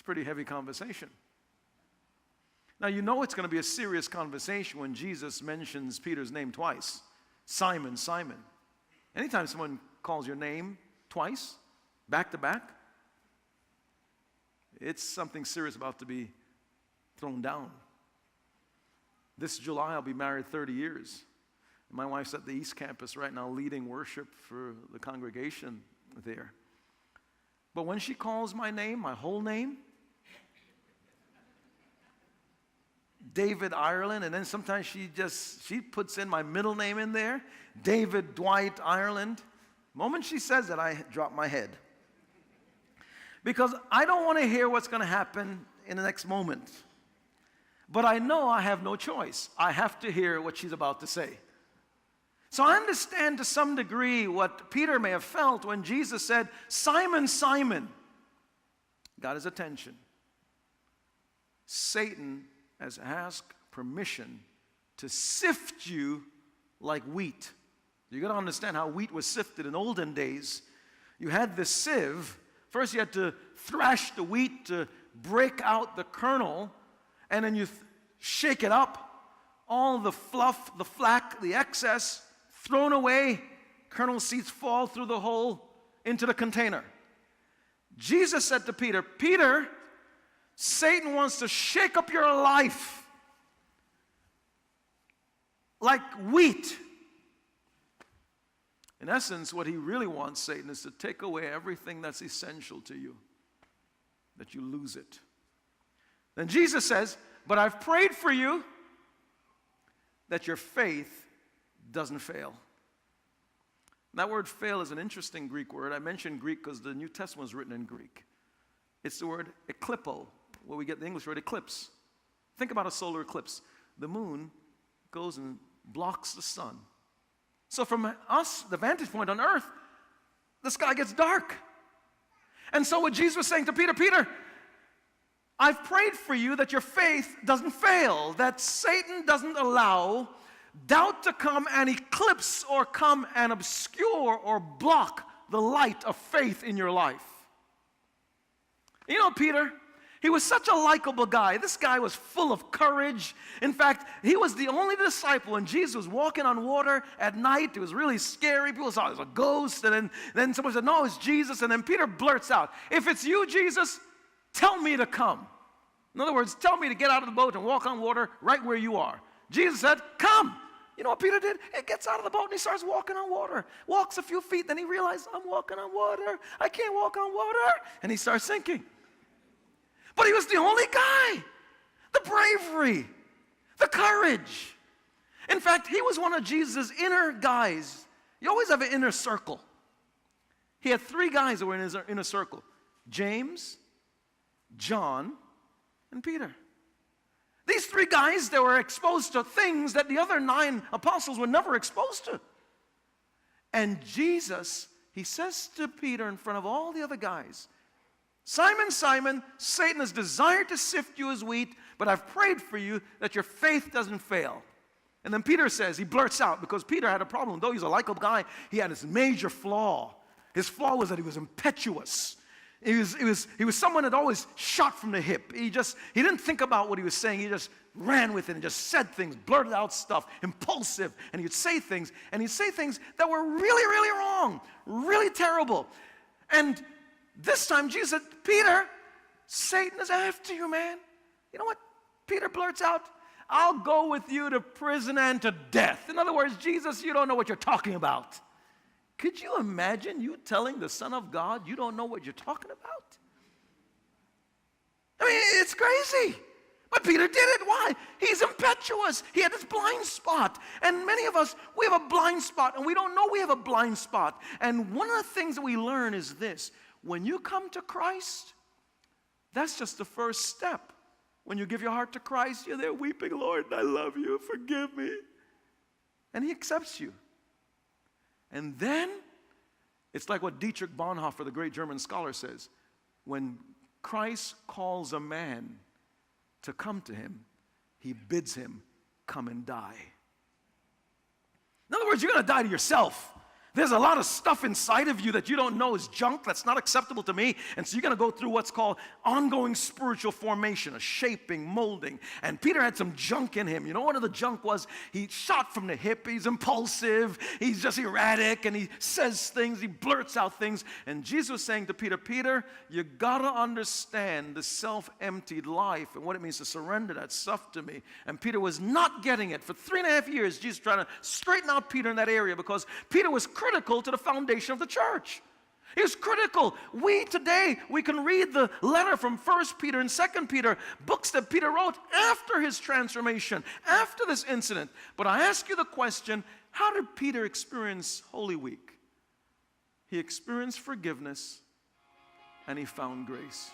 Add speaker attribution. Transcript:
Speaker 1: a pretty heavy conversation. Now, you know it's going to be a serious conversation when Jesus mentions Peter's name twice. Simon, Simon. Anytime someone calls your name twice, back to back, it's something serious about to be thrown down. This July, I'll be married 30 years. My wife's at the East Campus right now leading worship for the congregation there. But when she calls my name, my whole name, David Ireland, and then sometimes she puts in my middle name in there, David Dwight Ireland. The moment she says that, I drop my head. Because I don't want to hear what's going to happen in the next moment. But I know I have no choice. I have to hear what she's about to say. So I understand to some degree what Peter may have felt when Jesus said, Simon, Simon. Got his attention. Satan has asked permission to sift you like wheat. You got to understand how wheat was sifted in olden days. You had this sieve. First you had to thrash the wheat to break out the kernel, and then you shake it up. All the fluff, the flack, the excess, thrown away. Kernel seeds fall through the hole into the container. Jesus said to Peter, Peter, Satan wants to shake up your life like wheat. In essence, what he really wants, Satan, is to take away everything that's essential to you, that you lose it. Then Jesus says, but I've prayed for you that your faith doesn't fail. That word fail is an interesting Greek word. I mentioned Greek because the New Testament was written in Greek. It's the word eklipo, where we get the English word eclipse. Think about a solar eclipse. The moon goes and blocks the sun. So from us, the vantage point on earth, the sky gets dark. And so what Jesus was saying to Peter, Peter, I've prayed for you that your faith doesn't fail, that Satan doesn't allow doubt to come and eclipse or come and obscure or block the light of faith in your life. You know, Peter, he was such a likable guy. This guy was full of courage. In fact, he was the only disciple when Jesus was walking on water at night. It was really scary. People thought it was a ghost. And then someone said, no, it's Jesus. And then Peter blurts out, if it's you, Jesus, tell me to come. In other words, tell me to get out of the boat and walk on water right where you are. Jesus said, come. You know what Peter did? He gets out of the boat and he starts walking on water. Walks a few feet, then he realizes, I'm walking on water. I can't walk on water. And he starts sinking. But he was the only guy. The bravery, the courage. In fact, he was one of Jesus' inner guys. You always have an inner circle. He had 3 guys that were in his inner circle. James, John, and Peter. These 3 guys, they were exposed to things that the other 9 apostles were never exposed to. And Jesus, he says to Peter in front of all the other guys, Simon, Simon, Satan has desired to sift you as wheat, but I've prayed for you that your faith doesn't fail. And then Peter says, he blurts out, because Peter had a problem. Though he's a likable guy, he had this major flaw. His flaw was that he was impetuous. He was someone that always shot from the hip. He didn't think about what he was saying. He just ran with it and just said things, blurted out stuff, impulsive. And he'd say things that were really, really wrong, really terrible. And this time Jesus said, Peter, Satan is after you, man. You know what Peter blurts out? I'll go with you to prison and to death. In other words, Jesus, you don't know what you're talking about. Could you imagine you telling the Son of God you don't know what you're talking about? I mean, it's crazy. But Peter did it. Why? He's impetuous. He had this blind spot. And many of us, we have a blind spot, and we don't know we have a blind spot. And one of the things that we learn is this. When you come to Christ, that's just the first step. When you give your heart to Christ, you're there weeping, Lord, I love you, forgive me. And he accepts you. And then, it's like what Dietrich Bonhoeffer, the great German scholar, says. When Christ calls a man to come to him, he bids him come and die. In other words, you're going to die to yourself. There's a lot of stuff inside of you that you don't know is junk, that's not acceptable to me. And so you're going to go through what's called ongoing spiritual formation, a shaping, molding. And Peter had some junk in him. You know, one of the junk was he shot from the hip. He's impulsive. He's just erratic. And he says things. He blurts out things. And Jesus was saying to Peter, Peter, you got to understand the self-emptied life and what it means to surrender that stuff to me. And Peter was not getting it. For 3.5 years, Jesus trying to straighten out Peter in that area because Peter was critical to the foundation of the church. He was critical. We can read the letter from 1 Peter and 2 Peter, books that Peter wrote after his transformation, after this incident. But I ask you the question, how did Peter experience Holy Week? He experienced forgiveness and he found grace.